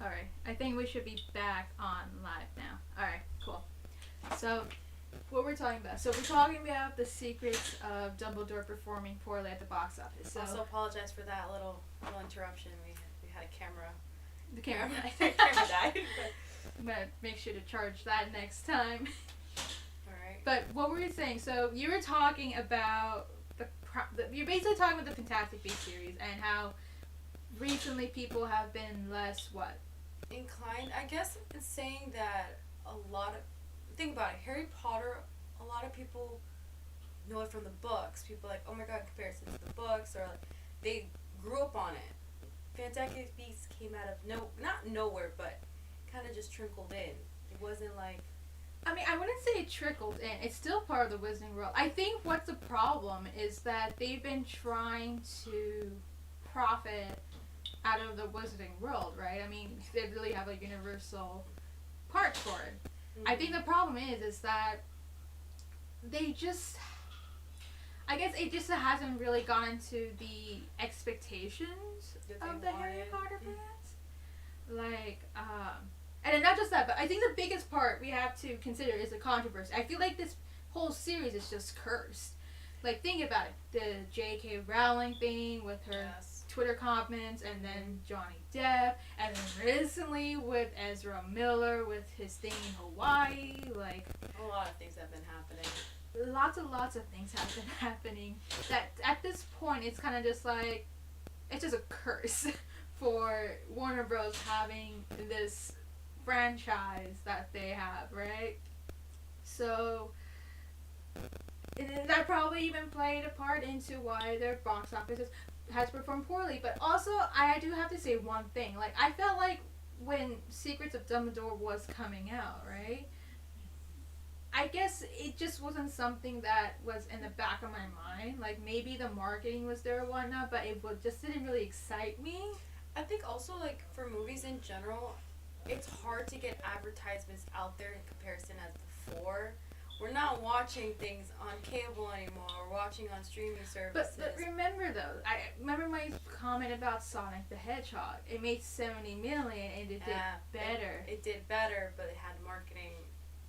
Alright, I think we should be back on live now. Alright, cool. So, what we're talking about. So, we're talking about the secrets of Dumbledore performing poorly at the box office. So, also apologize for that little interruption. We had a camera. The camera died. Camera died. I'm gonna make sure to charge that next time. Alright. But what were you saying? So, you were talking about you're basically talking about the Fantastic Beasts series and how recently people have been less what? Inclined, I guess it's saying that think about it, Harry Potter, a lot of people know it from the books. People are like, oh my god, in comparison to the books, or like, they grew up on it. Fantastic Beasts came out of not nowhere, but kind of just trickled in. It wasn't like, I mean, I wouldn't say it trickled in. It's still part of the Wizarding World. I think what's the problem is that they've been trying to profit out of the Wizarding World, right? I mean, they really have a universal part for it. Mm-hmm. I think the problem is that they just, I guess it just hasn't really gotten to the expectations of the Harry Potter fans. Like, and not just that, but I think the biggest part we have to consider is the controversy. I feel like this whole series is just cursed. Like, think about it. The J.K. Rowling thing with her Twitter comments, and then Johnny Depp, and then recently with Ezra Miller with his thing in Hawaii. Like, a lot of things have been happening. Lots of things have been happening. That at this point, it's kind of just like, it's just a curse for Warner Bros. Having this franchise that they have, right? So, and that probably even played a part into why their box office has performed poorly. But also, I do have to say one thing. Like, I felt like when Secrets of Dumbledore was coming out, right? I guess it just wasn't something that was in the back of my mind. Like, maybe the marketing was there or whatnot, but it just didn't really excite me. I think also, like, for movies in general, it's hard to get advertisements out there in comparison as before. We're not watching things on cable anymore. We're watching on streaming services. But remember though, I remember my comment about Sonic the Hedgehog. It made $70 million and it did better. It did better, but it had marketing.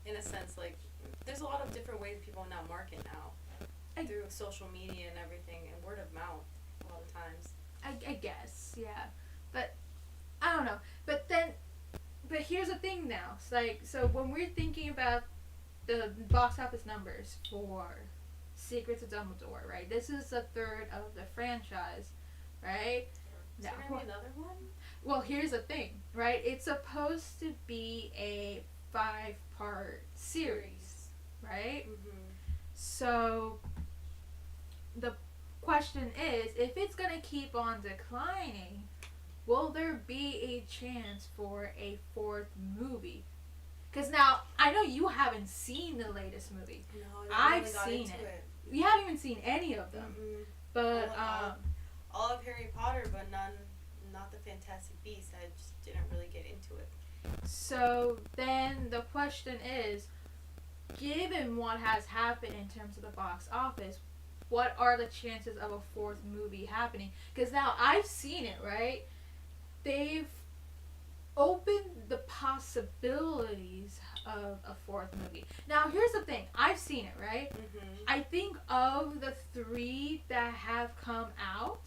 In a sense, like, there's a lot of different ways people now market now through social media and everything, and word of mouth a lot of times. I guess, yeah, but I don't know. But here's the thing now. It's like, so when we're thinking about the box office numbers for Secrets of Dumbledore, right? This is a third of the franchise, right? Is there gonna be another one? Well, here's the thing, right? It's supposed to be a 5-part series, right? Mm-hmm. So the question is, if it's gonna keep on declining, will there be a chance for a 4th movie? Because now, I know you haven't seen the latest movie. No, I've seen it. You haven't even seen any of them. Mm-mm. But, all of Harry Potter, but not the Fantastic Beasts. I just didn't really get into it. So, then the question is, given what has happened in terms of the box office, what are the chances of a 4th movie happening? Because now, I've seen it, right? They've opened the possibilities of a 4th movie. Now, here's the thing. I've seen it, right? Mm-hmm. I think of the 3 that have come out,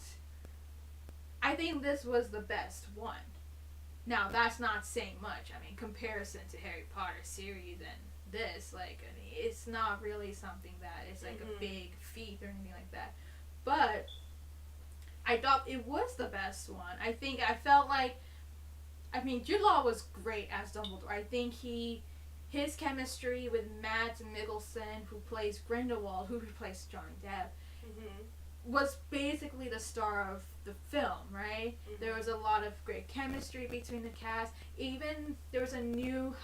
I think this was the best one. Now, that's not saying much. I mean, comparison to Harry Potter series and this, like, I mean, it's not really something that is like a big feat or anything like that. But I thought it was the best one. I felt like, I mean, Jude Law was great as Dumbledore. I think his chemistry with Mads Mikkelsen, who plays Grindelwald, who replaced Johnny Depp, was basically the star of the film, right? Mm-hmm. There was a lot of great chemistry between the cast. Even there was a new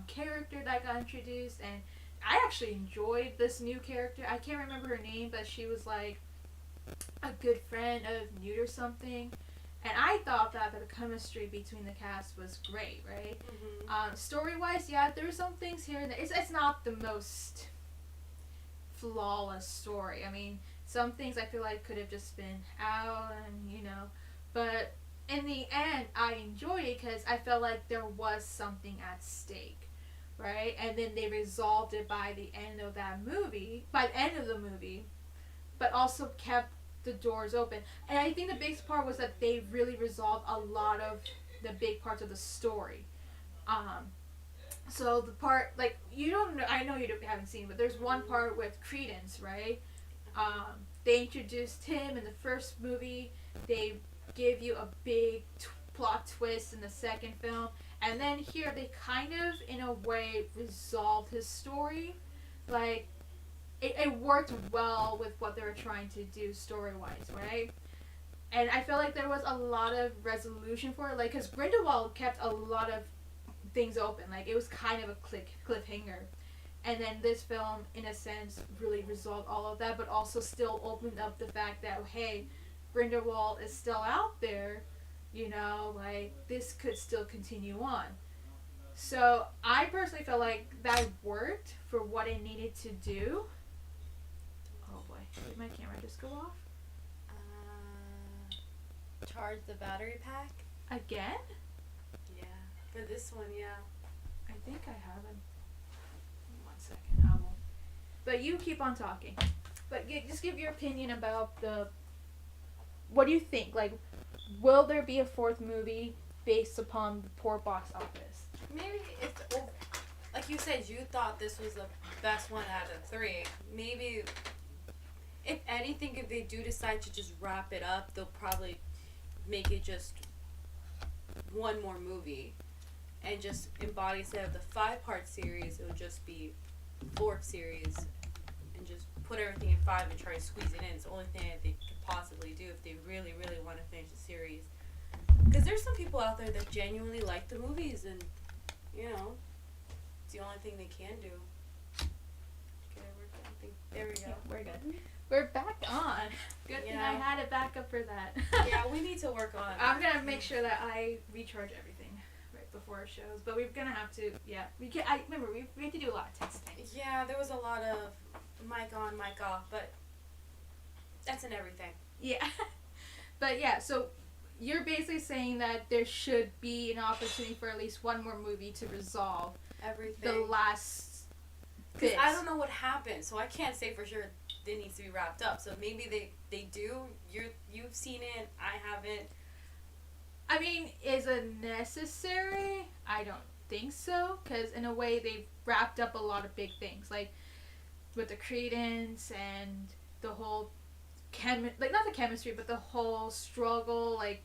character that got introduced, and I actually enjoyed this new character. I can't remember her name, but she was like a good friend of Newt or something. And I thought that the chemistry between the cast was great, right? Mm-hmm. Story-wise, yeah, there were some things here and there. It's not the most flawless story. I mean, some things I feel like could have just been out, and but in the end, I enjoyed it because I felt like there was something at stake, right? And then they resolved it by the end of that movie, by the end of the movie, but also kept the doors open. And I think the biggest part was that they really resolved a lot of the big parts of the story. Um, so the part like you don't know, I know haven't seen, but there's one part with Credence, right? They introduced him in the first movie. They give you a big plot twist in the second film, and then here they kind of, in a way, resolved his story. Like it worked well with what they were trying to do story wise, right? And I feel like there was a lot of resolution for it, like because Grindelwald kept a lot of things open. Like it was kind of a cliffhanger. And then this film, in a sense, really resolved all of that, but also still opened up the fact that, hey, Grindelwald is still out there, you know, like this could still continue on. So I personally felt like that worked for what it needed to do. Oh boy, did my camera just go off? Charge the battery pack? Again? Yeah. For this one, yeah. I think I haven't. 1 second, I won't. But you keep on talking. But just give your opinion about the. What do you think? Like, will there be a fourth movie based upon the poor box office? Maybe it's. Well, like you said, you thought this was the best one out of 3. Maybe. If anything, if they do decide to just wrap it up, they'll probably make it just one more movie. And just embody, instead of the 5-part series, it'll just be 4 series. And just put everything in 5 and try to squeeze it in. It's the only thing that they could possibly do if they really, really want to finish the series. Because there's some people out there that genuinely like the movies, and, you know, it's the only thing they can do. Okay, there we go. Yeah, we're good. We're back on. Good thing I had a backup for that. Yeah, we need to work on it. I'm going to make sure that I recharge everything right before our shows. But we're going to have to, remember, we have to do a lot of testing. Yeah, there was a lot of mic on, mic off, but that's in everything. Yeah. But yeah, so you're basically saying that there should be an opportunity for at least one more movie to resolve everything. The last Because I don't know what happened, so I can't say for sure it needs to be wrapped up. So maybe they do. You've seen it. I haven't. I mean, is it necessary? I don't think so, because in a way they've wrapped up a lot of big things, like with the Credence and the whole not the chemistry, but the whole struggle, like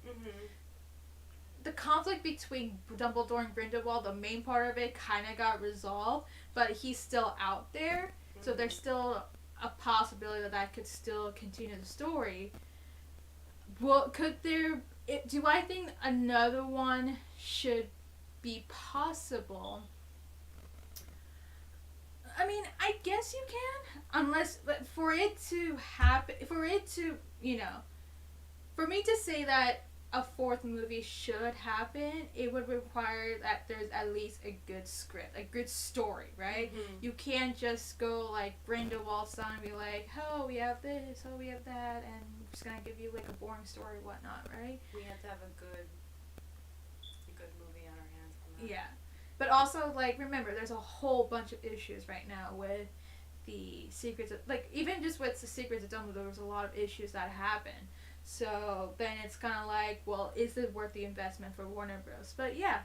the conflict between Dumbledore and Grindelwald. The main part of it kind of got resolved, but he's still out there, so there's still a possibility that could still continue the story. Well, could there? Do I think another one should be possible? I mean, I guess you can, unless for it to happen, for me to say that a fourth movie should happen, it would require that there's at least a good script, a good story, right? You can't just go like Grindelwald style and be like, oh, we have this, oh, we have that, and we're just gonna give you like a boring story or whatnot, right? We have to have a good movie on our hands for that. Yeah. But also, like, remember, there's a whole bunch of issues right now with the Secrets of, like, even just with the Secrets of Dumbledore, there was a lot of issues that happened. So then it's kind of like, well, is it worth the investment for Warner Bros? But yeah.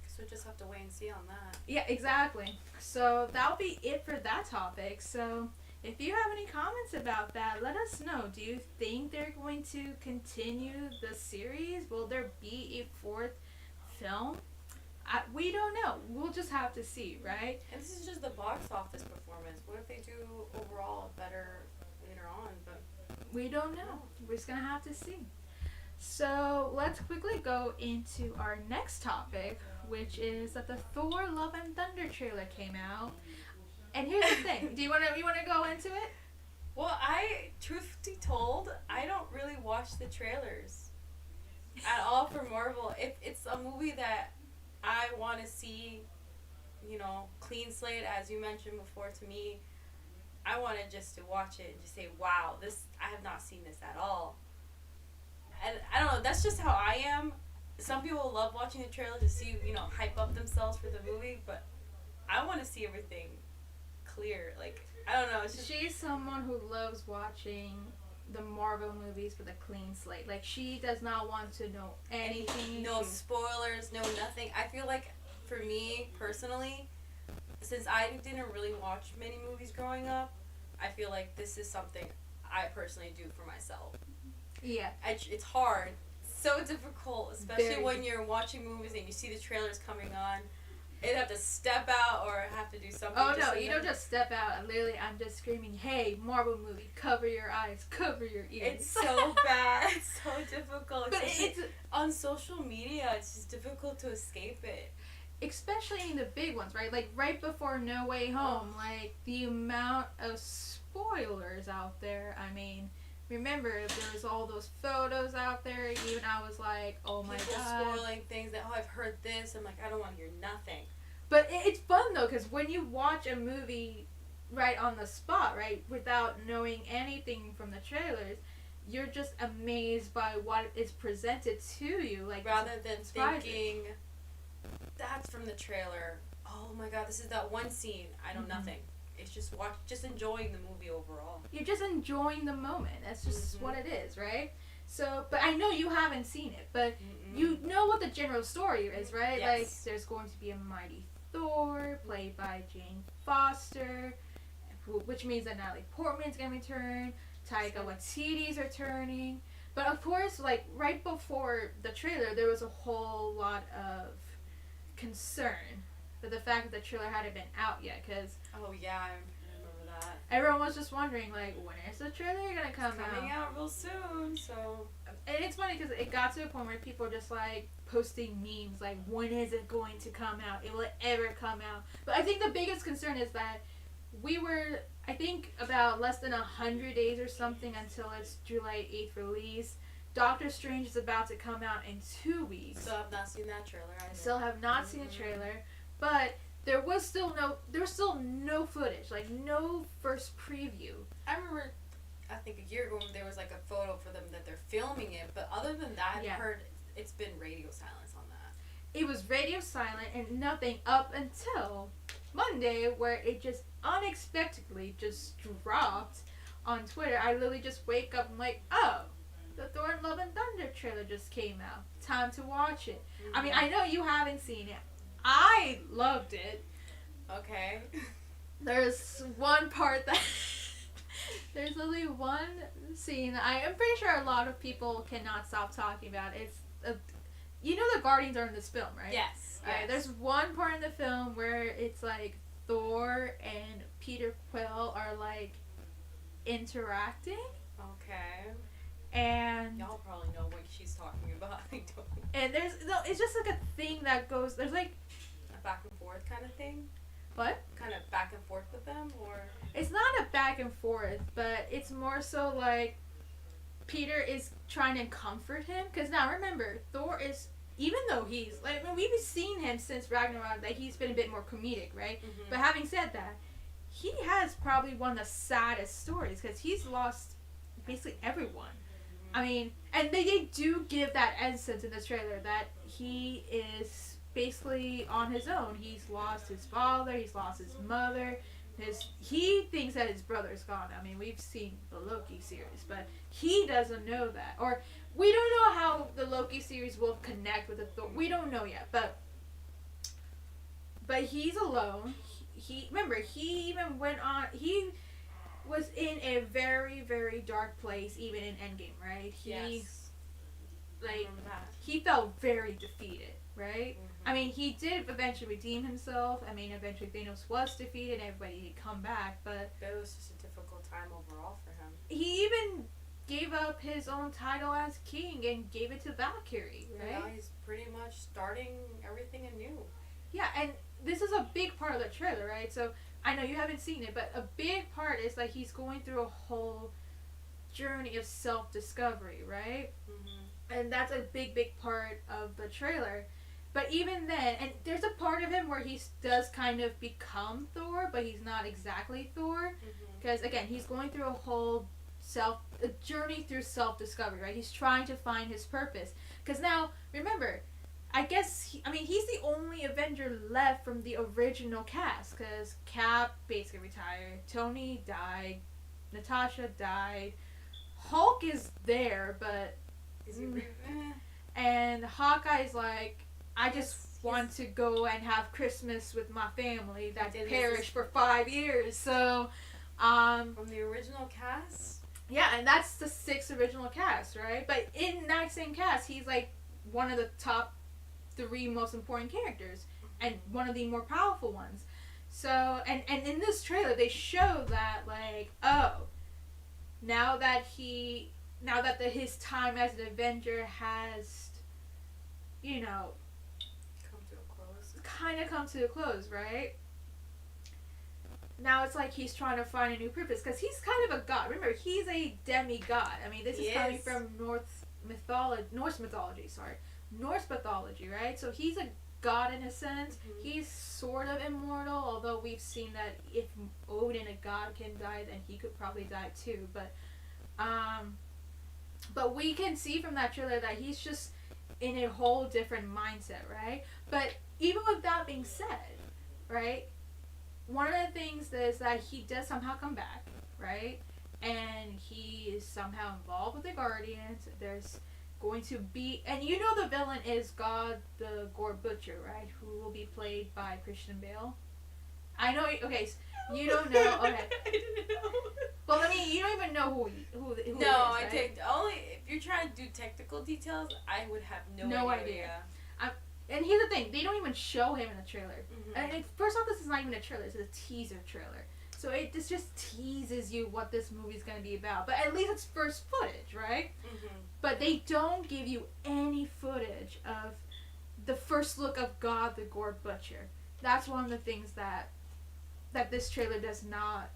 So we just have to wait and see on that. Yeah, exactly. So that'll be it for that topic. So if you have any comments about that, let us know. Do you think they're going to continue the series? Will there be a fourth film? We don't know. We'll just have to see, right? And this is just the box office performance. What if they do overall better later on? But we don't know. We're just going to have to see. So let's quickly go into our next topic, which is that the Thor Love and Thunder trailer came out. And here's the thing. You want to go into it? Well, truth be told, I don't really watch the trailers at all for Marvel. If it's a movie that I want to see, clean slate, as you mentioned before to me, I wanted just to watch it and just say, wow, I have not seen this at all. And I don't know, that's just how I am. Some people love watching the trailer to see, hype up themselves for the movie, but I want to see everything clear. Like, I don't know. It's just, She's someone who loves watching the Marvel movies with a clean slate. Like, she does not want to know anything. no spoilers, no nothing. I feel like, for me, personally, since I didn't really watch many movies growing up, I feel like this is something I personally do for myself. Yeah. It's hard. So difficult, especially Very when you're watching movies and you see the trailers coming on. Either have to step out or have to do something. Oh no, you don't just step out. Literally, I'm just screaming, "Hey, Marvel movie, cover your eyes, cover your ears." It's so bad. It's so difficult. But it's on social media. It's just difficult to escape it. Especially in the big ones, right? Like right before No Way Home, like the amount of spoilers out there. I mean, remember there was all those photos out there. Even I was like, "Oh my People god!" spoiling things that I've heard this. I'm like, I don't want to hear nothing. But it's fun though, because when you watch a movie right on the spot, right, without knowing anything from the trailers, you're just amazed by what is presented to you. Like Rather than surprising. thinking, that's from the trailer. Oh my god, this is that one scene. I know nothing. It's just enjoying the movie overall. You're just enjoying the moment. That's just what it is, right? So, but I know you haven't seen it, but you know what the general story is, right? Yes. Like, there's going to be a mighty Thor, played by Jane Foster, which means that Natalie Portman's gonna return, Taika Waititi's returning. But of course, like, right before the trailer, there was a whole lot of concern for the fact that the trailer hadn't been out yet, because Oh yeah, I remember that. everyone was just wondering, like, when is the trailer gonna come It's coming out real soon, so. And it's funny because it got to a point where people were just like posting memes like, when is it going to come out? Will it ever come out? But I think the biggest concern is that we were, I think, about less than 100 days or something until its July 8th release. Doctor Strange is about to come out in 2 weeks. Still have not seen that trailer either. Still have not seen a trailer, but there was still no footage, like no first preview. I remember, I think a year ago when there was like a photo for them that they're filming it, but other than that, I've heard it's been radio silence on that. It was radio silent and nothing up until Monday, where it just unexpectedly just dropped on Twitter. I literally just wake up and like, oh, the Thor and Love and Thunder trailer just came out. Time to watch it. I mean, I know you haven't seen it. I loved it. Okay. There's one part that there's only one scene that I'm pretty sure a lot of people cannot stop talking about. It's you know the Guardians are in this film, right? Yes. Alright, there's one part in the film where it's like Thor and Peter Quill are like interacting. Okay. And y'all probably know what she's talking about. I don't. And it's just like a thing that goes. There's like a back and forth kind of thing. What? Kind of back and forth with them, or it's not a back and forth, but it's more so like Peter is trying to comfort him. Because now remember, Thor is, even though he's like, I mean, we've seen him since Ragnarok, that he's been a bit more comedic, right? But having said that, he has probably one of the saddest stories because he's lost basically everyone. I mean, and they do give that essence in this trailer that he is basically on his own. He's lost his father, he's lost his mother. He thinks that his brother's gone. I mean, we've seen the Loki series, but he doesn't know that. Or we don't know how the Loki series will connect with the Thor. We don't know yet, but he's alone. He remember, he even went on, he was in a very, very dark place, even in Endgame, right? Yes. Like, he felt very defeated, right? I mean, he did eventually redeem himself. I mean, eventually Thanos was defeated, everybody had come back, but it was just a difficult time overall for him. He even gave up his own title as king and gave it to Valkyrie, right? Now he's pretty much starting everything anew. Yeah, and this is a big part of the trailer, right? So I know you haven't seen it, but a big part is like he's going through a whole journey of self-discovery, right? And that's a big, big part of the trailer. But even then, and there's a part of him where he does kind of become Thor, but he's not exactly Thor. Because, again, he's going through a whole a journey through self-discovery, right? He's trying to find his purpose. Because now, remember, I guess, he's the only Avenger left from the original cast. Because Cap basically retired. Tony died. Natasha died. Hulk is there, but... Is he and Hawkeye's like, I just want to go and have Christmas with my family that perished for 5 years. So, from the original cast? Yeah, and that's the 6 original cast, right? But in that same cast, he's like one of the top 3 most important characters and one of the more powerful ones. So, and in this trailer, they show that, like, now that his time as an Avenger has, kind of come to a close, right? Now it's like he's trying to find a new purpose because he's kind of a god. Remember, he's a demigod. This is coming from Norse mythology, right? So he's a god in a sense. Mm-hmm. He's sort of immortal, although we've seen that if Odin, a god, can die, then he could probably die too. But we can see from that trailer that he's just in a whole different mindset, right? But even with that being said, right, one of the things is that he does somehow come back, right? And he is somehow involved with the Guardians. There's going to be... And the villain is God the Gore Butcher, right? Who will be played by Christian Bale. I know... Okay, so you don't know... Okay. I didn't know. Well, you don't even know who it is, no, right? I take... Only... If you're trying to do technical details, I would have no idea. And here's the thing, they don't even show him in the trailer. Mm-hmm. And first off, this is not even a trailer, it's a teaser trailer. So this just teases you what this movie's going to be about. But at least it's first footage, right? Mm-hmm. But they don't give you any footage of the first look of God the Gore Butcher. That's one of the things that this trailer does not,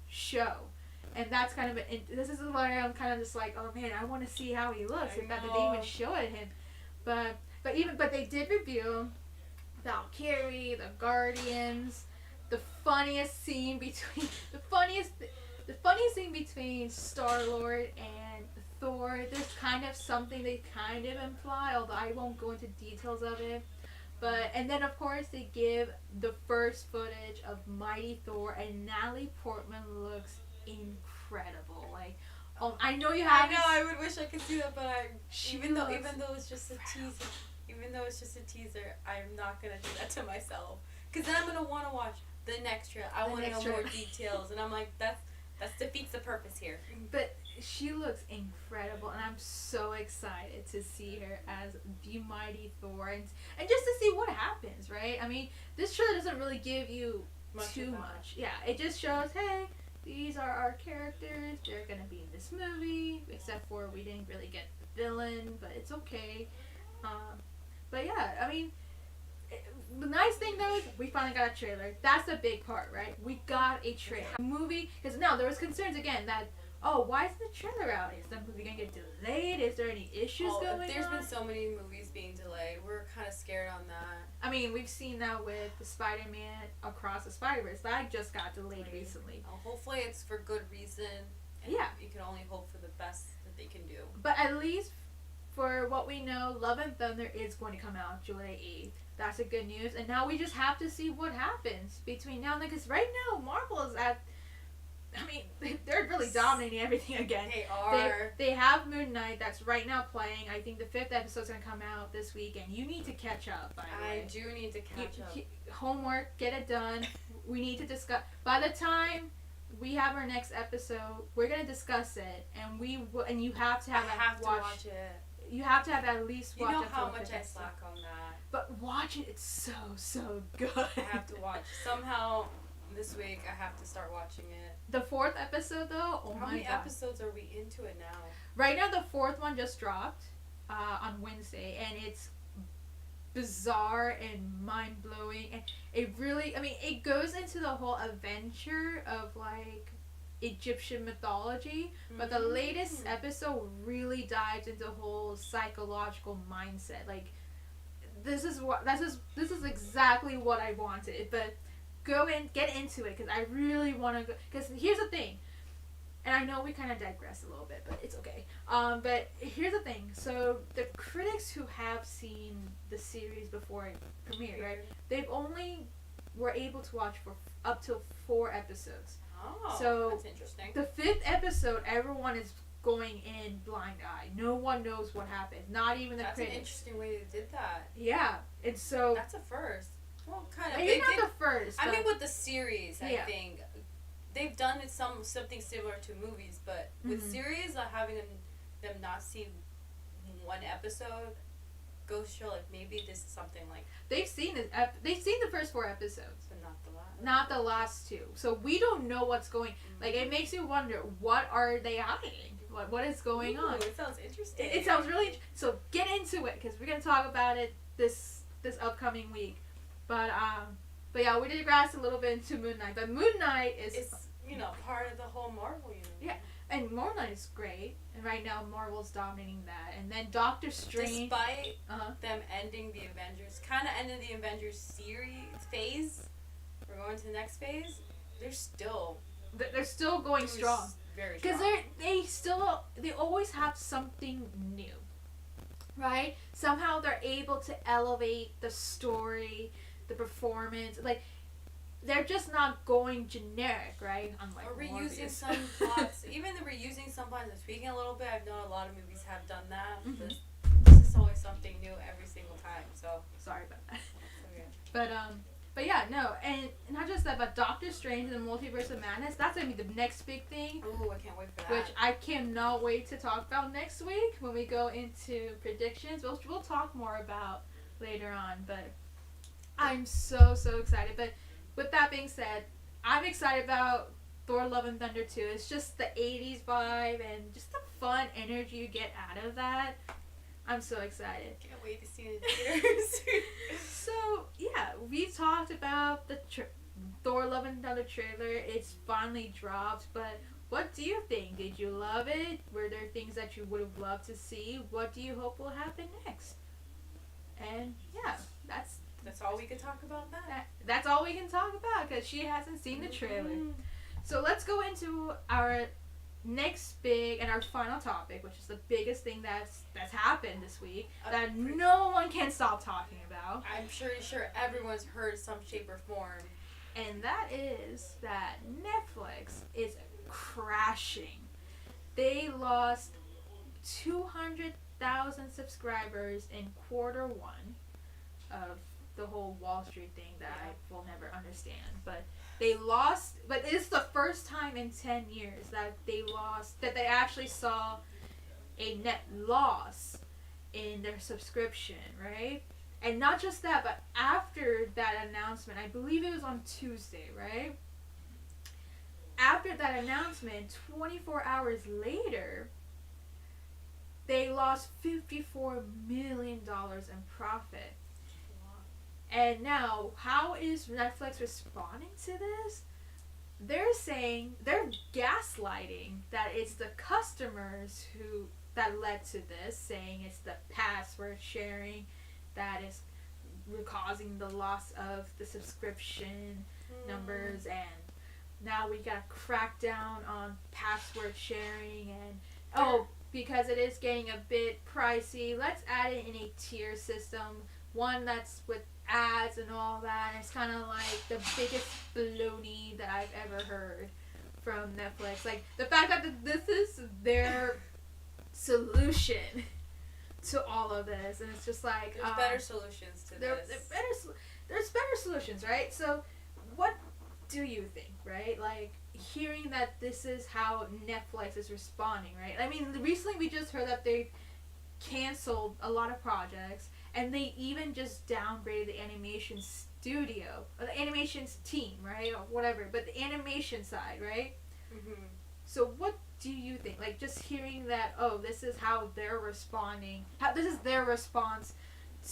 show. And that's kind of this is why I'm kind of just like, oh man, I want to see how he looks. In fact, they didn't even show it him. But they did reveal Valkyrie, the Guardians, the funniest scene between Star-Lord and Thor. There's kind of something they kind of imply, although I won't go into details of it. And then of course they give the first footage of Mighty Thor, and Natalie Portman looks incredible. Like, I know you have. I know. I would wish I could see that, but even though it's just a teaser. Even though it's just a teaser, I'm not going to do that to myself. Because then I'm going to want to watch the next trailer. I want to know more details. And I'm like, that defeats the purpose here. But she looks incredible. And I'm so excited to see her as the Mighty Thor. And just to see what happens, right? This trailer doesn't really give you too much. Yeah, it just shows, hey, these are our characters. They're going to be in this movie. Except for we didn't really get the villain. But it's okay. But yeah, the nice thing though is we finally got a trailer. That's the big part, right? We got a trailer. A movie, because now there was concerns again that, why isn't the trailer out? Is the movie going to get delayed? Is there any issues going on? There's been so many movies being delayed. We're kind of scared on that. We've seen that with the Spider-Man Across the Spider-Verse. That just got delayed recently. Hopefully it's for good reason. And yeah. You can only hope for the best that they can do. But at least... For what we know, Love and Thunder is going to come out July 8th. That's a good news. And now we just have to see what happens between now and then. Because right now, Marvel is at... they're really dominating everything again. They are. They have Moon Knight that's right now playing. I think the 5th episode's going to come out this week. And you need to catch up, by the way. I do need to catch up. Homework, get it done. We need to discuss... By the time... We have our next episode. We're gonna discuss it, and you have to have. I have to watch it. You have to have at least watch it. You know how much I slack on that. But watch it. It's so good. I have to watch. Somehow this week I have to start watching it. The 4th episode though. Oh my god. How many episodes are we into it now? Right now the 4th one just dropped on Wednesday, and it's bizarre and mind-blowing, and it really it goes into the whole adventure of like Egyptian mythology, but the latest episode really dives into the whole psychological mindset. Like this is exactly what I wanted. But go and get into it because I really want to go. Because here's the thing, And I know we kind of digress a little bit, but it's okay. But here's the thing. So the critics who have seen the series before it premiered, right? They've only were able to watch for up to 4 episodes. Oh, so that's interesting. The 5th episode, everyone is going in blind eye. No one knows what happened. Not even the critics. That's an interesting way they did that. Yeah, and so that's a first. Well, kind of. Maybe not the first. I mean, with the series, I think they've done it something similar to movies, but with series, having them not see one episode goes to show like maybe this is something like they've seen it. They've seen the first 4 episodes, but not the last. Not the last 2. So we don't know what's going. Like it makes you wonder, what are they hiding? What is going on? It sounds interesting. It sounds really. So get into it because we're gonna talk about it this upcoming week. But yeah, we digress a little bit into Moon Knight. But Moon Knight is part of the whole Marvel universe. Yeah, and Moon Knight is great, and right now Marvel's dominating that. And then Doctor Strange, despite them ending the Avengers, kind of ending the Avengers series phase, we're going to the next phase. They're still going strong. Very strong. Because they always have something new, right? Somehow they're able to elevate the story, the performance, like they're just not going generic, right? Unlike or reusing Morbius. some plots. Even the reusing some plots and tweaking a little bit. I've known a lot of movies have done that. This is always something new every single time. So sorry about that. Okay. But yeah, no, and not just that, but Doctor Strange and the Multiverse of Madness, that's going to be the next big thing. Ooh, I can't wait for that. Which I cannot wait to talk about next week when we go into predictions. We'll talk more about later on, but I'm so excited. But with that being said, I'm excited about Thor Love and Thunder 2. It's just the 80s vibe and just the fun energy you get out of that. I'm so excited. Can't wait to see it in theaters. So, yeah, we talked about the Thor Love and Thunder trailer. It's finally dropped, but what do you think? Did you love it? Were there things that you would have loved to see? What do you hope will happen next? And, yeah, that's all we can talk about that. That's all we can talk about because she hasn't seen the trailer. So let's go into our next big and our final topic, which is the biggest thing that's happened this week that no one can stop talking about. I'm pretty sure everyone's heard some shape or form. And that is that Netflix is crashing. They lost 200,000 subscribers in quarter 1 of the whole Wall Street thing that I will never understand. But it's the first time in 10 years that they actually saw a net loss in their subscription, right? And not just that, but after that announcement, I believe it was on Tuesday, right? After that announcement, 24 hours later, they lost $54 million in profit. And now, how is Netflix responding to this? They're saying, they're gaslighting that it's the customers that led to this, saying it's the password sharing that is causing the loss of the subscription numbers, and now we gotta crack down on password sharing, and because it is getting a bit pricey, let's add it in a tier system, one that's with ads and all that. And it's kind of like the biggest baloney that I've ever heard from Netflix. Like the fact that this is their solution to all of this, and it's just like there's better solutions to this. There's better solutions, right? So, what do you think, right? Like hearing that this is how Netflix is responding, right? I mean, recently we just heard that they canceled a lot of projects. And they even just downgraded the animation studio, or the animation team, right? Or whatever, but the animation side, right? Mm-hmm. So what do you think? Like, just hearing that, this is how they're responding. This is their response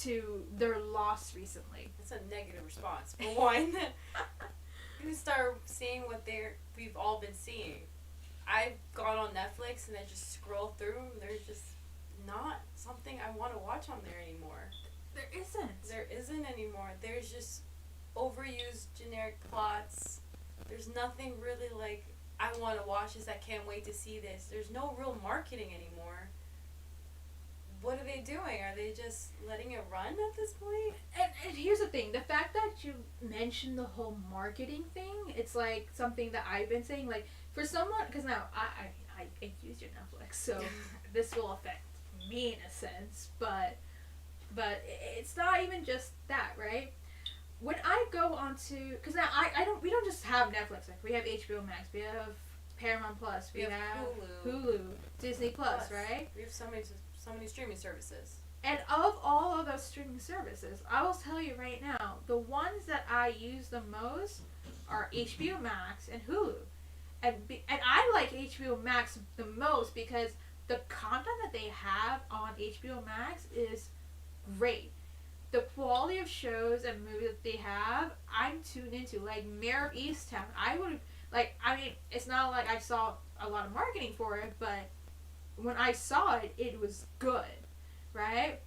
to their loss recently. It's a negative response. For one, you start seeing what we've all been seeing. I've gone on Netflix and I just scroll through and there's just not something I want to watch on there anymore. There isn't anymore. There's just overused generic plots. There's nothing really like I want to watch this. I can't wait to see this. There's no real marketing anymore. What are they doing? Are they just letting it run at this point? And here's the thing: the fact that you mentioned the whole marketing thing, it's like something that I've been saying. Like for someone, because now I use your Netflix, so this will affect me in a sense. But it's not even just that, right? When I go onto, because now we don't just have Netflix. Like we have HBO Max, we have Paramount Plus, we have Hulu, Disney Plus, right? We have so many streaming services. And of all of those streaming services, I will tell you right now, the ones that I use the most are HBO Max and Hulu. And I like HBO Max the most because the content that they have on HBO Max is great. The quality of shows and movies that they have, I'm tuned into. Like Mayor of Easttown, it's not like I saw a lot of marketing for it, but when I saw it, it was good, right?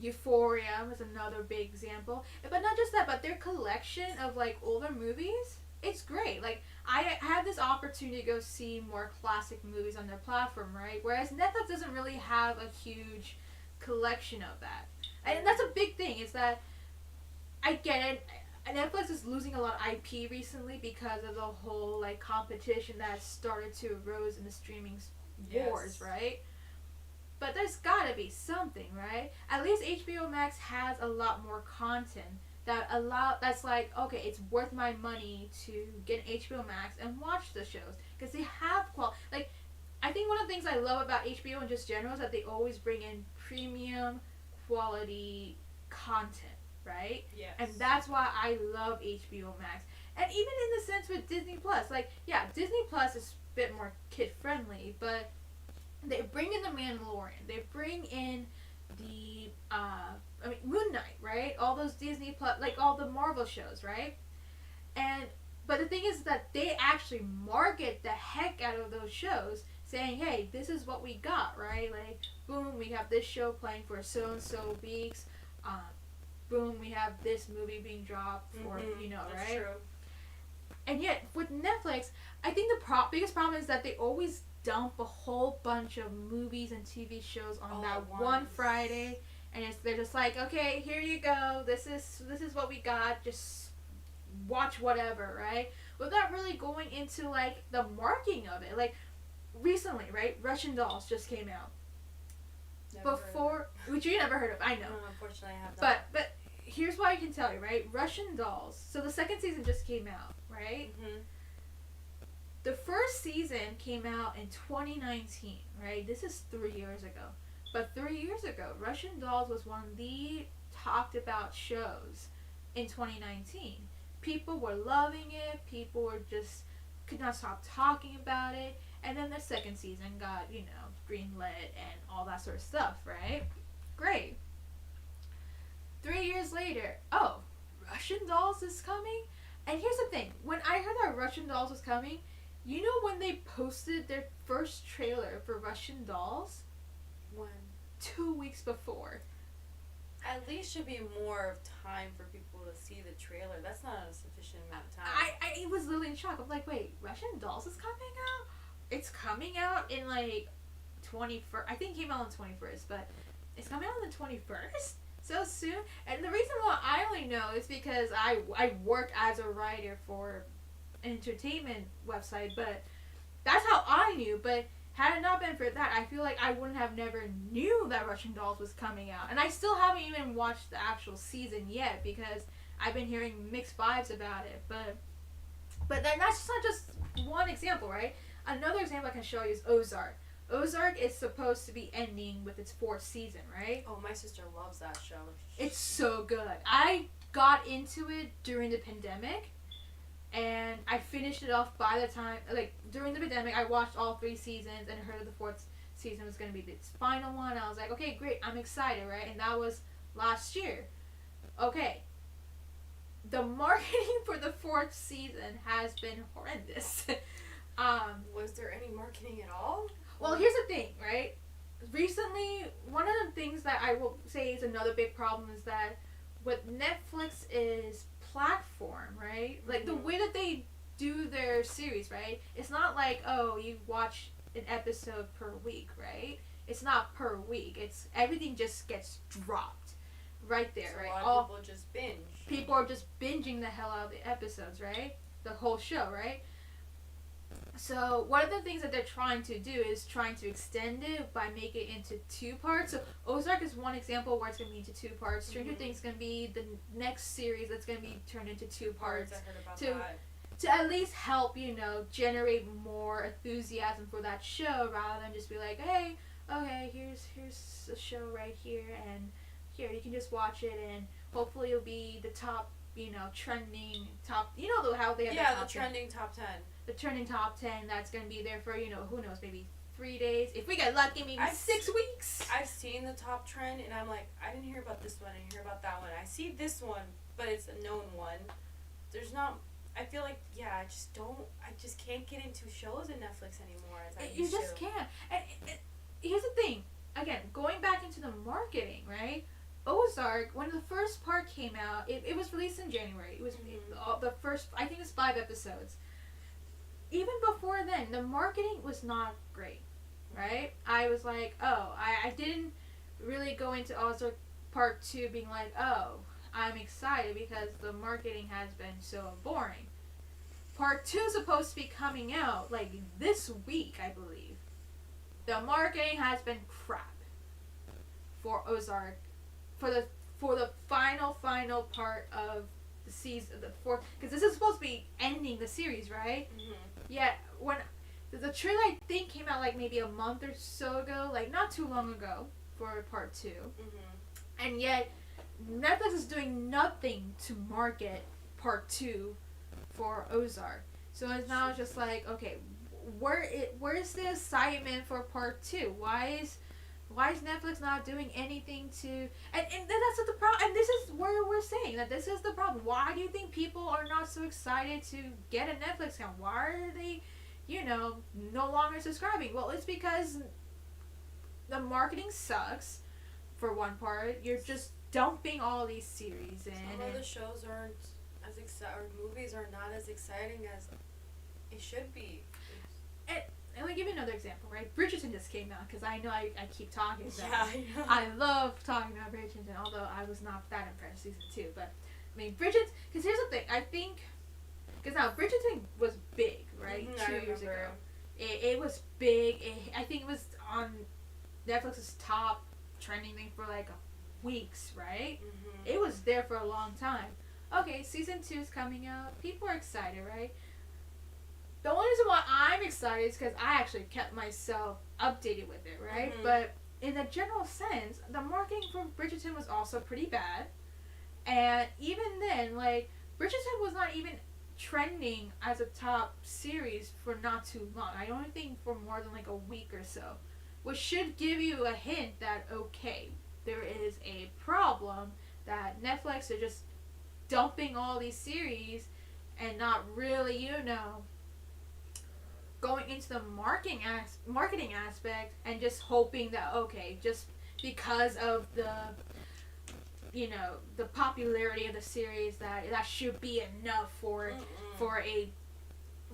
Euphoria was another big example. But not just that, but their collection of like older movies, it's great. Like I had this opportunity to go see more classic movies on their platform, right? Whereas Netflix doesn't really have a huge collection of that. And that's a big thing, is that I get it. Netflix is losing a lot of IP recently because of the whole like competition that started to arose in the streaming wars, right? But there's gotta be something, right? At least HBO Max has a lot more content that's like, okay, it's worth my money to get HBO Max and watch the shows because they have like, I think one of the things I love about HBO in just general is that they always bring in premium quality content, right? Yes. And that's why I love HBO Max. And even in the sense with Disney Plus, like, yeah, Disney Plus is a bit more kid friendly, but they bring in The Mandalorian, they bring in the Moon Knight, right? All those Disney Plus, like all the Marvel shows, right? But the thing is that they actually market the heck out of those shows, saying, hey, this is what we got, right? Like, boom, we have this show playing for so and so weeks. Boom, we have this movie being dropped for, That's right? True. And yet, with Netflix, I think the biggest problem is that they always dump a whole bunch of movies and TV shows on that one Friday, and they're just like, okay, here you go. This is what we got. Just watch whatever, right? Without really going into like the marketing of it. Like recently, right? Russian Dolls just came out. Which you never heard of, I know. No, unfortunately, I have not. But here's what I can tell you, right? Russian Dolls. So the second season just came out, right? Mm-hmm. The first season came out in 2019, right? This is 3 years ago. But 3 years ago, Russian Dolls was one of the talked about shows in 2019. People were loving it. People were just could not stop talking about it. And then the second season got, greenlit and all that sort of stuff, right? Great. 3 years later, Russian Dolls is coming? And here's the thing. When I heard that Russian Dolls was coming, you know when they posted their first trailer for Russian Dolls? When? 2 weeks before. At least should be more time for people to see the trailer. That's not a sufficient amount of time. I was literally in shock. I'm like, wait, Russian Dolls is coming out? It's coming out in like 21st. I think it came out on 21st, but it's coming out on the 21st? So soon? And the reason why I only know is because I work as a writer for an entertainment website, but that's how I knew. But had it not been for that, I feel like I wouldn't have never knew that Russian Dolls was coming out. And I still haven't even watched the actual season yet because I've been hearing mixed vibes about it. But then that's not just one example, right? Another example I can show you is Ozark. Ozark is supposed to be ending with its 4th season, right? Oh, my sister loves that show. It's so good. I got into it during the pandemic, and I finished it off by the time, like, during the pandemic, I watched all 3 seasons and heard the 4th season was going to be the final one. I was like, okay, great, I'm excited, right? And that was last year. Okay. The marketing for the 4th season has been horrendous. Was there any marketing at all? Well, here's the thing, right? Recently, one of the things that I will say is another big problem is that with Netflix's platform, right? Like, the way that they do their series, right? It's not like, oh, you watch an episode per week, right? It's not per week. It's everything just gets dropped right there, So right? A lot of people just binge. People are just binging the hell out of the episodes, right? The whole show, right? So one of the things that they're trying to do is trying to extend it by making it into 2 parts. So Ozark is one example where it's going to be into 2 parts. Stranger Things is going to be the next series that's going to be turned into 2 parts. I heard about to that. To at least help, generate more enthusiasm for that show rather than just be like, hey, okay, here's a show right here, and here you can just watch it, and hopefully it'll be the top, trending top. How they have the trending top 10. The trending top 10 that's gonna be there for who knows, maybe 3 days. If we get lucky, maybe 6 weeks. I've seen the top trend, and I'm like, I didn't hear about this one. I didn't hear about that one. I see this one, but it's a known one. There's not. I feel like, I just can't get into shows in Netflix anymore as I used to. You just can't. And here's the thing. Again, going back into the marketing, right? Ozark, when the first part came out, it was released in January. It was the first, I think it's 5 episodes. Even before then, the marketing was not great, right? I was like, I didn't really go into Ozark Part 2 being like, I'm excited because the marketing has been so boring. Part 2 is supposed to be coming out like this week, I believe. The marketing has been crap for Ozark for the final part of the season, the 4th, because this is supposed to be ending the series, right? Mm-hmm. Yet when the trailer, I think, came out like maybe a month or so ago, like not too long ago for Part 2, and yet Netflix is doing nothing to market Part 2 for Ozark. So it's now just like, okay, where's the excitement for Part 2? Why is Netflix not doing anything to... And that's the problem. And this is where we're saying that this is the problem. Why do you think people are not so excited to get a Netflix account? Why are they, no longer subscribing? Well, it's because the marketing sucks, for one part. You're just dumping all these series in. Some of the shows aren't as exciting, or movies are not as exciting as it should be. And let me give you another example, right? Bridgerton just came out, because I know I keep talking about it. Yeah, I love talking about Bridgerton, although I was not that impressed with season 2. But, I mean, Bridgerton, because here's the thing, I think, because now, Bridgerton was big, right? 2 years ago. It was big. I think it was on Netflix's top trending thing for like weeks, right? It was there for a long time. Okay, season 2 is coming out. People are excited, right? The only reason why I'm excited is because I actually kept myself updated with it, right? But in a general sense, the marketing for Bridgerton was also pretty bad. And even then, like, Bridgerton was not even trending as a top series for not too long. I don't think for more than like a week or so. Which should give you a hint that, okay, there is a problem, that Netflix are just dumping all these series and not really, going into the marketing aspect and just hoping that, okay, just because of the the popularity of the series, that should be enough for a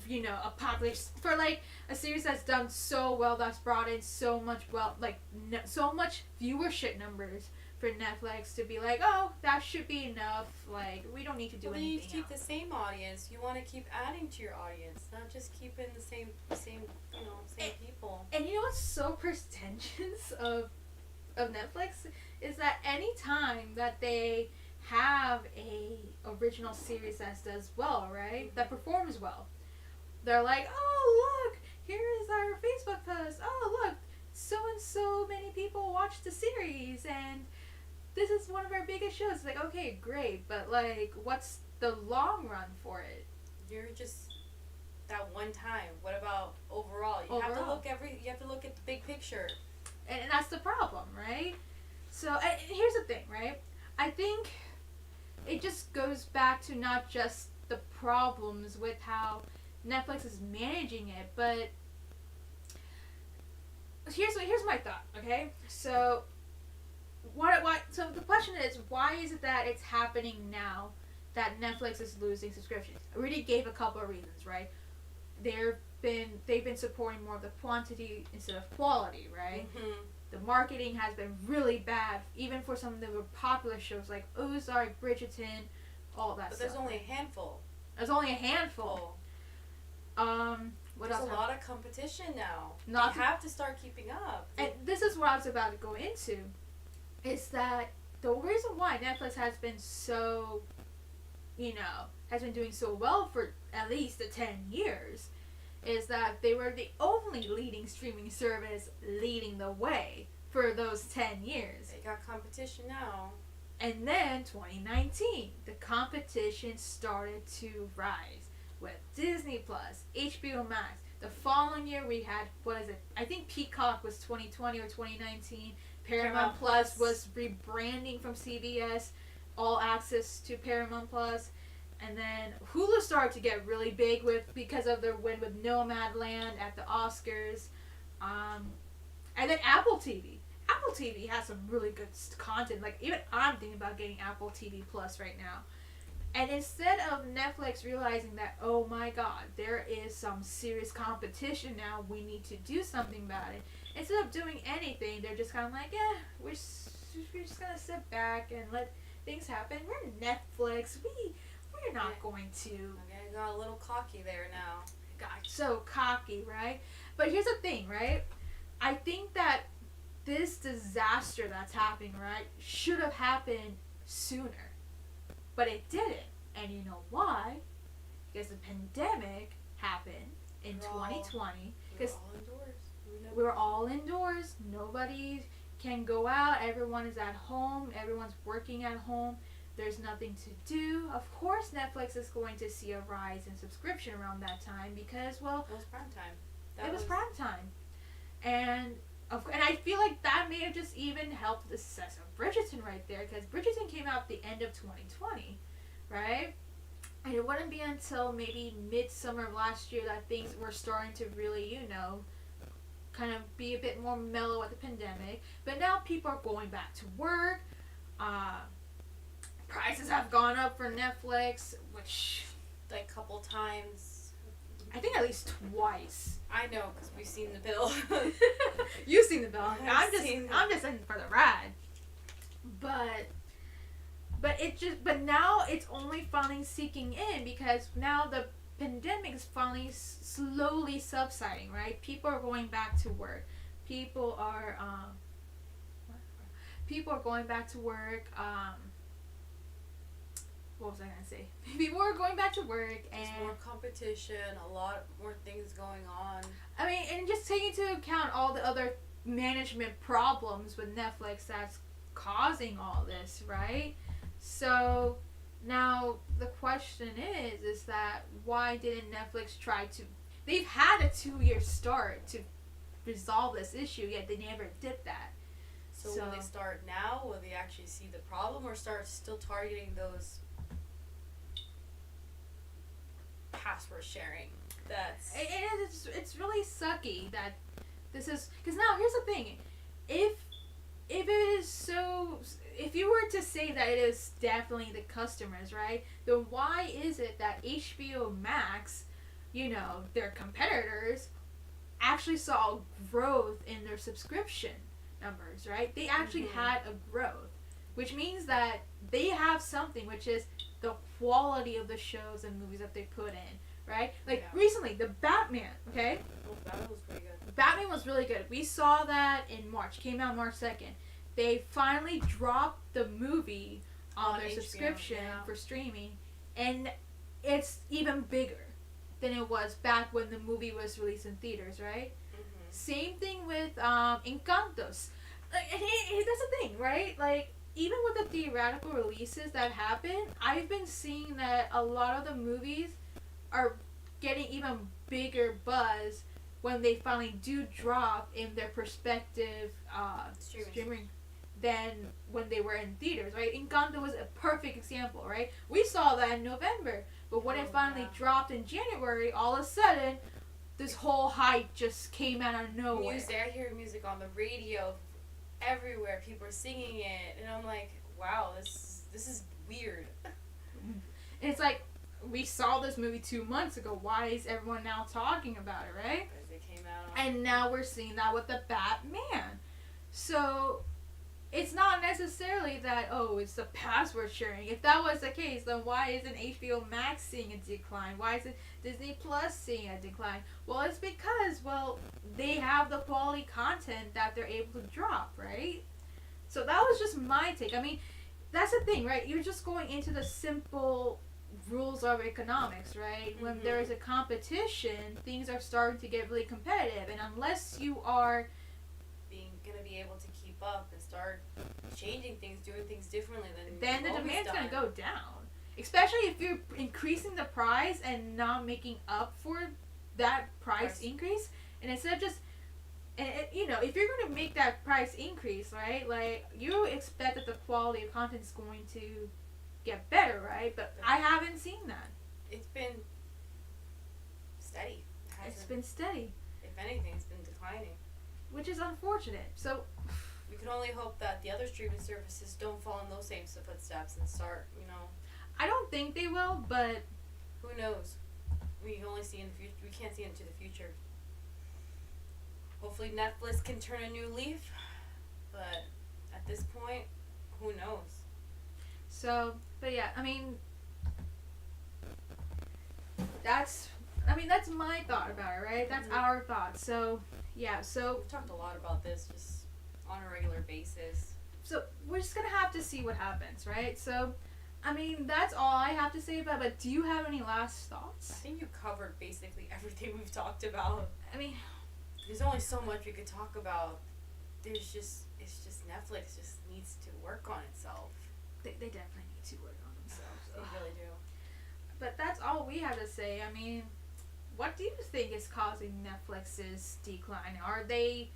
a popular, for like a series that's done so well, that's brought in so much so much viewership numbers for Netflix to be like, oh, that should be enough. Like, we don't need to do anything. You need to keep the same audience. You want to keep adding to your audience, not just keeping the same people. And you know what's so pretentious of Netflix is that any time that they have a original series that does well, right, that performs well, they're like, oh, look, here is our Facebook post. Oh, look, so and so many people watched the series, and this is one of our biggest shows. It's like, okay, great, but like, what's the long run for it? You're just that one time. What about overall? You have to look at the big picture. And that's the problem, right? So, and here's the thing, right? I think it just goes back to not just the problems with how Netflix is managing it, but here's my thought, okay? So so the question is, why is it that it's happening now that Netflix is losing subscriptions. I already gave a couple of reasons, right? They've been supporting more of the quantity instead of quality, right? Mm-hmm. The marketing has been really bad, even for some of the popular shows like Ozark, Bridgerton, all that But stuff. there's only a handful. There's only a handful. What There's else? a lot of competition now. Not you have to start keeping up. And this is what I was about to go into, is that the reason why Netflix has been so, has been doing so well for at least the 10 years, is that they were the only leading streaming service leading the way for those 10 years. They got competition now. And then 2019, the competition started to rise with Disney Plus, HBO Max. The following year we had, I think Peacock was 2020 or 2019. Paramount Plus was rebranding from CBS, all access to Paramount Plus. And then Hulu started to get really big because of their win with Nomadland at the Oscars. And then Apple TV. Apple TV has some really good content. Like, even I'm thinking about getting Apple TV Plus right now. And instead of Netflix realizing that, oh my god, there is some serious competition now, we need to do something about it. Instead of doing anything, they're just kind of like, yeah, we're just going to sit back and let things happen. We're Netflix. We're not going to. Okay, got a little cocky there now. Got so cocky, right? But here's the thing, right? I think that this disaster that's happening, right, should have happened sooner. But it didn't. And you know why? Because the pandemic happened in 2020. We're all indoors. We were all indoors. Nobody can go out. Everyone is at home. Everyone's working at home. There's nothing to do. Of course, Netflix is going to see a rise in subscription around that time because, well, it was prime time. It was prime time. And I feel like that may have just even helped the success of Bridgerton right there, because Bridgerton came out at the end of 2020, right? And it wouldn't be until maybe midsummer of last year that things were starting to really, kind of be a bit more mellow at the pandemic. But now people are going back to work. Prices have gone up for Netflix, which, like, a couple times. I think at least twice. I know, because we've seen the bill. You've seen the bill. I'm just in for the ride. But now it's only finally sinking in, because now the pandemic is finally slowly subsiding, right? People are going back to work. People are going back to work. What was I gonna say? People are going back to work, and there's more competition, a lot more things going on. I mean, and just taking into account all the other management problems with Netflix that's causing all this, right? So now the question is that why didn't Netflix try to? They've had a 2-year start to resolve this issue, yet they never did that. So will they start now? Will they actually see the problem, or start still targeting those password sharing? It's really sucky that this is, because now here's the thing, if it is so, if you were to say that it is definitely the customers, right, then why is it that HBO Max, their competitors, actually saw growth in their subscription numbers, right? They actually had a growth, which means that they have something, which is the quality of the shows and movies that they put in, right? Like, recently, the Batman, okay? Well, Batman was pretty good. Batman was really good. We saw that in March. Came out March 2nd. They finally dropped the movie on their HBO, subscription for streaming, and it's even bigger than it was back when the movie was released in theaters, right? Mm-hmm. Same thing with Encantos. Like, and that's the thing, right? Like, even with the theatrical releases that happen, I've been seeing that a lot of the movies are getting even bigger buzz when they finally do drop in their prospective streaming than when they were in theaters, right? Encanto was a perfect example, right? We saw that in November, but when it finally dropped in January, all of a sudden, this whole hype just came out of nowhere. I hear music on the radio everywhere. People are singing it, and I'm like, wow, this is weird. And it's like, we saw this movie 2 months ago. Why is everyone now talking about it, right? Because it came out. And now we're seeing that with the Batman. So it's not necessarily that, oh, it's the password sharing. If that was the case, then why isn't HBO Max seeing a decline? Why isn't Disney Plus seeing a decline? Well, it's because, well, they have the quality content that they're able to drop, right? So that was just my take. I mean, that's the thing, right? You're just going into the simple rules of economics, right? When there is a competition, things are starting to get really competitive. And unless you are going to be able to keep up and start changing things, doing things differently, then the demand's going to go down. Especially if you're increasing the price and not making up for that price increase. And instead of just, you know, if you're going to make that price increase, right, like, you expect that the quality of content is going to get better, right? But I haven't seen that. It's been steady. It's been steady. If anything, it's been declining. Which is unfortunate. So we can only hope that the other streaming services don't follow in those same footsteps and start, you know. I don't think they will, but who knows? We can only see in the future. We can't see into the future. Hopefully Netflix can turn a new leaf, but at this point, who knows? So, but yeah, I mean, that's my thought about it, right? That's our thought. So, yeah, so we've talked a lot about this just on a regular basis. So we're just gonna have to see what happens, right? So, I mean, that's all I have to say about it. But do you have any last thoughts? I think you covered basically everything we've talked about. I mean, there's only so much we could talk about. It's just Netflix just needs to work on itself. They definitely need to work on themselves. They really do. But that's all we have to say. I mean, what do you think is causing Netflix's decline? Are they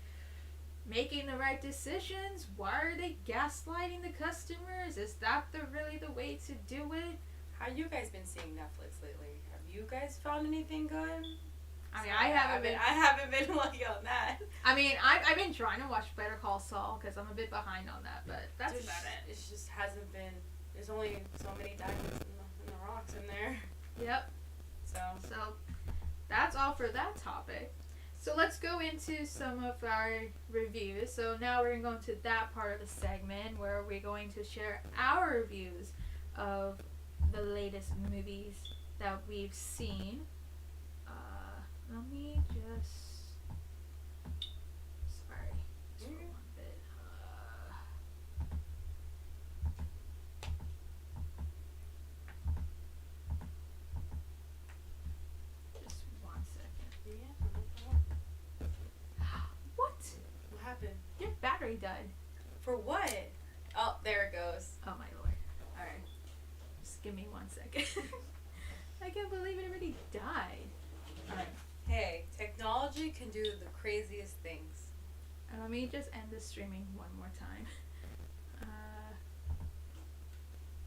making the right decisions? Why are they gaslighting the customers? Is that really the way to do it? How you guys been seeing Netflix lately? Have you guys found anything good? I mean, I haven't been lucky on that. I mean, I've been trying to watch Better Call Saul because I'm a bit behind on that, but that's about it. It just hasn't been. There's only so many diamonds in the rocks in there. Yep. So that's all for that topic. So let's go into some of our reviews. So now we're going to go into that part of the segment where we're going to share our reviews of the latest movies that we've seen. Let me just... Sorry. Just for one bit. Just 1 second. Yeah. What? What happened? Your battery died. For what? Oh, there it goes. Oh my lord. Alright. Just give me 1 second. I can't believe it already died. Alright. Hey, technology can do the craziest things. Let me just end the streaming one more time.